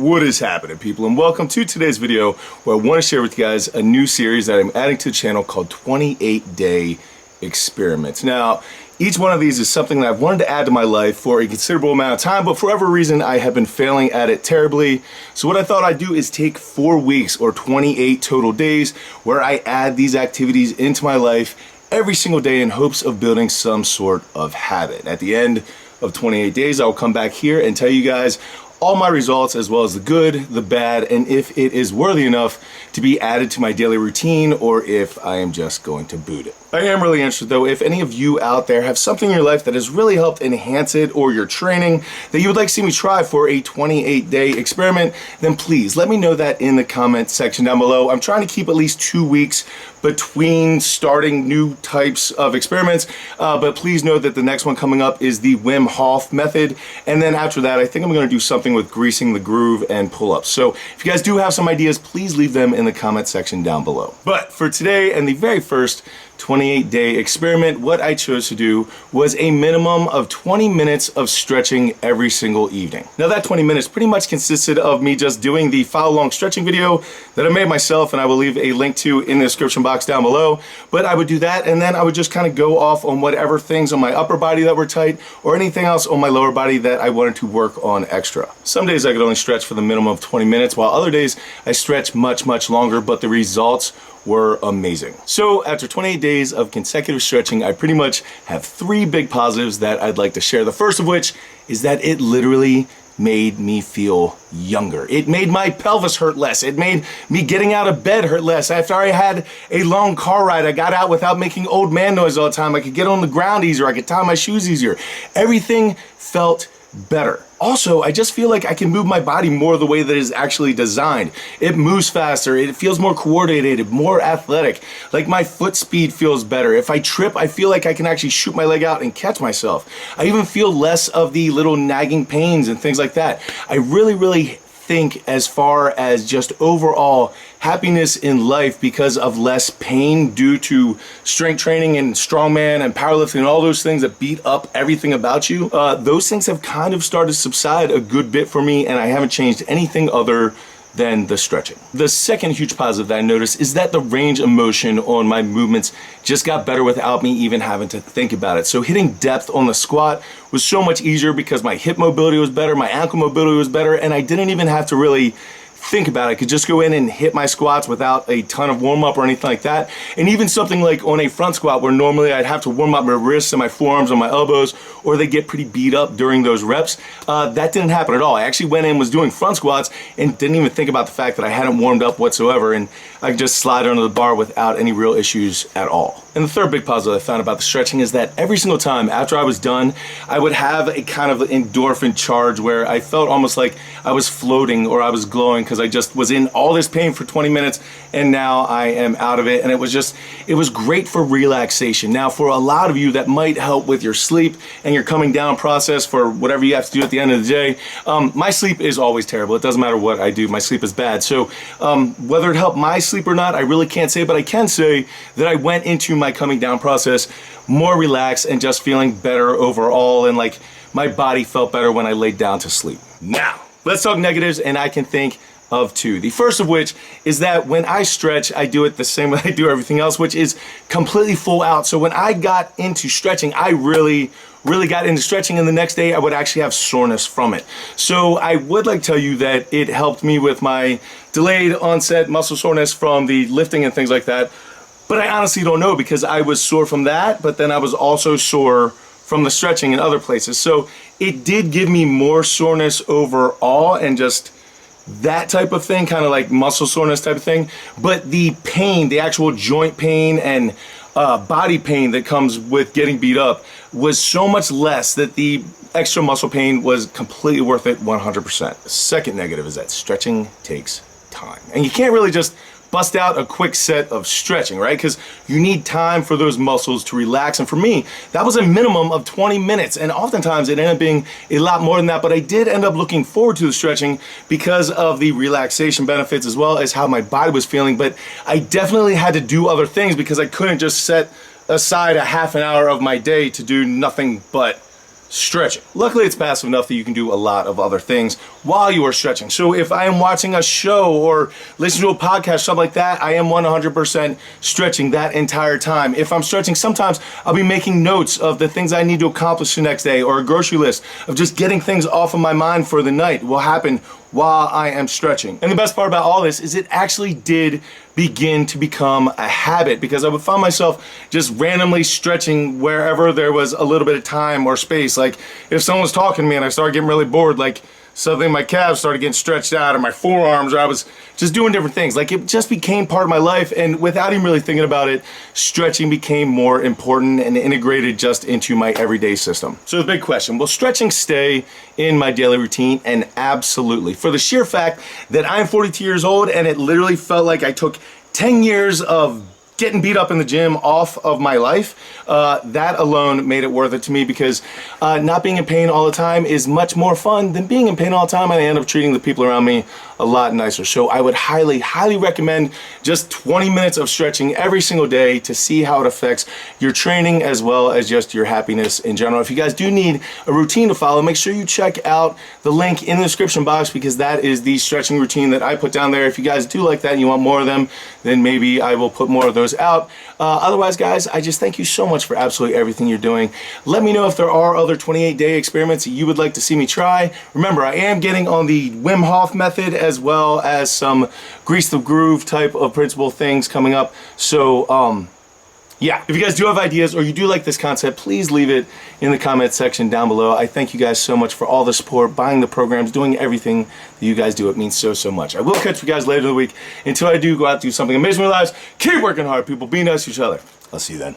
What is happening, people, and welcome to today's video where I want to share with you guys a new series that I'm adding to the channel called 28-Day Experiments. Now, each one of these is something that I've wanted to add to my life for a considerable amount of time, but for whatever reason I have been failing at it terribly. So what I thought I'd do is take 4 weeks or 28 total days where I add these activities into my life every single day in hopes of building some sort of habit. At the end of 28 days, I'll come back here and tell you guys all my results, as well as the good, the bad, and if it is worthy enough to be added to my daily routine or if I am just going to boot it. I am really interested though, if any of you out there have something in your life that has really helped enhance it, or your training that you would like to see me try for a 28-day experiment, then please let me know that in the comment section down below. I'm trying to keep at least 2 weeks between starting new types of experiments, but please know that the next one coming up is the Wim Hof method, and then after that I think I'm going to do something with greasing the groove and pull-ups. So if you guys do have some ideas, please leave them in the comment section down below. But for today and the very first 28-day experiment, what I chose to do was a minimum of 20 minutes of stretching every single evening. Now that 20 minutes pretty much consisted of me just doing the follow-along stretching video that I made myself, and I will leave a link to in the description box down below. But I would do that, and then I would just kind of go off on whatever things on my upper body that were tight or anything else on my lower body that I wanted to work on extra. Some days I could only stretch for the minimum of 20 minutes, while other days I stretch much longer, but the results were amazing. So after 28 days of consecutive stretching, I pretty much have 3 big positives that I'd like to share. The first of which is that it literally made me feel younger. It made my pelvis hurt less. It made me getting out of bed hurt less. After I had a long car ride, I got out without making old man noise all the time. I could get on the ground easier. I could tie my shoes easier. Everything felt better. Also, I just feel like I can move my body more the way that it is actually designed. It moves faster, it feels more coordinated, more athletic. Like my foot speed feels better. If I trip, I feel like I can actually shoot my leg out and catch myself. I even feel less of the little nagging pains and things like that. I really think as far as just overall happiness in life because of less pain due to strength training and strongman and powerlifting and all those things that beat up everything about you, those things have kind of started to subside a good bit for me, and I haven't changed anything other than the stretching. The second huge positive that I noticed is that the range of motion on my movements just got better without me even having to think about it. So hitting depth on the squat was so much easier because my hip mobility was better, my ankle mobility was better, and I didn't even have to really think about it. I could just go in and hit my squats without a ton of warm-up or anything like that. And even something like on a front squat where normally I'd have to warm up my wrists and my forearms and my elbows, or they get pretty beat up during those reps, that didn't happen at all. I actually went in and was doing front squats and didn't even think about the fact that I hadn't warmed up whatsoever, and I could just slide under the bar without any real issues at all. And the third big positive I found about the stretching is that every single time after I was done, I would have a kind of endorphin charge where I felt almost like I was floating or I was glowing because I just was in all this pain for 20 minutes and now I am out of it. And it was great for relaxation. Now, for a lot of you, that might help with your sleep and your coming down process for whatever you have to do at the end of the day. My sleep is always terrible. It doesn't matter what I do, my sleep is bad. So whether it helped my sleep or not, I really can't say, but I can say that I went into my coming down process more relaxed and just feeling better overall, and like my body felt better when I laid down to sleep. Now, let's talk negatives, and I can think of 2. The first of which is that when I stretch, I do it the same way I do everything else, which is completely full out. So when I got into stretching, I really got into stretching, and the next day I would actually have soreness from it. So I would like to tell you that it helped me with my delayed onset muscle soreness from the lifting and things like that. But I honestly don't know, because I was sore from that, but then I was also sore from the stretching in other places. So it did give me more soreness overall and just that type of thing, kind of like muscle soreness type of thing. But the pain, the actual joint pain and body pain that comes with getting beat up was so much less that the extra muscle pain was completely worth it 100%. The second negative is that stretching takes time. And you can't really just bust out a quick set of stretching, right? Because you need time for those muscles to relax. And for me, that was a minimum of 20 minutes. And oftentimes it ended up being a lot more than that, but I did end up looking forward to the stretching because of the relaxation benefits as well as how my body was feeling. But I definitely had to do other things because I couldn't just set aside a half an hour of my day to do nothing but stretching. Luckily, it's passive enough that you can do a lot of other things while you are stretching. So if I am watching a show or listening to a podcast, something like that, I am 100% stretching that entire time. If I'm stretching, sometimes I'll be making notes of the things I need to accomplish the next day, or a grocery list of just getting things off of my mind for the night will happen while I am stretching. And the best part about all this is it actually did begin to become a habit, because I would find myself just randomly stretching wherever there was a little bit of time or space. Like if someone was talking to me and I started getting really bored, like suddenly my calves started getting stretched out, or my forearms, or I was just doing different things. Like it just became part of my life, and without even really thinking about it, stretching became more important and integrated just into my everyday system. So the big question, will stretching stay in my daily routine? And absolutely. For the sheer fact that I'm 42 years old and it literally felt like I took 10 years of getting beat up in the gym off of my life, that alone made it worth it to me, because not being in pain all the time is much more fun than being in pain all the time, and I end up treating the people around me a lot nicer. So I would highly, highly recommend just 20 minutes of stretching every single day to see how it affects your training as well as just your happiness in general. If you guys do need a routine to follow, make sure you check out the link in the description box, because that is the stretching routine that I put down there. If you guys do like that and you want more of them, then maybe I will put more of those out. Otherwise, guys, I just thank you so much for absolutely everything you're doing. Let me know if there are other 28-day experiments that you would like to see me try. Remember, I am getting on the Wim Hof method as well as some grease the groove type of principle things coming up. So, yeah, if you guys do have ideas or you do like this concept, please leave it in the comment section down below. I thank you guys so much for all the support, buying the programs, doing everything that you guys do. It means so, so much. I will catch you guys later in the week. Until I do, go out and do something amazing in your lives. Keep working hard, people. Be nice to each other. I'll see you then.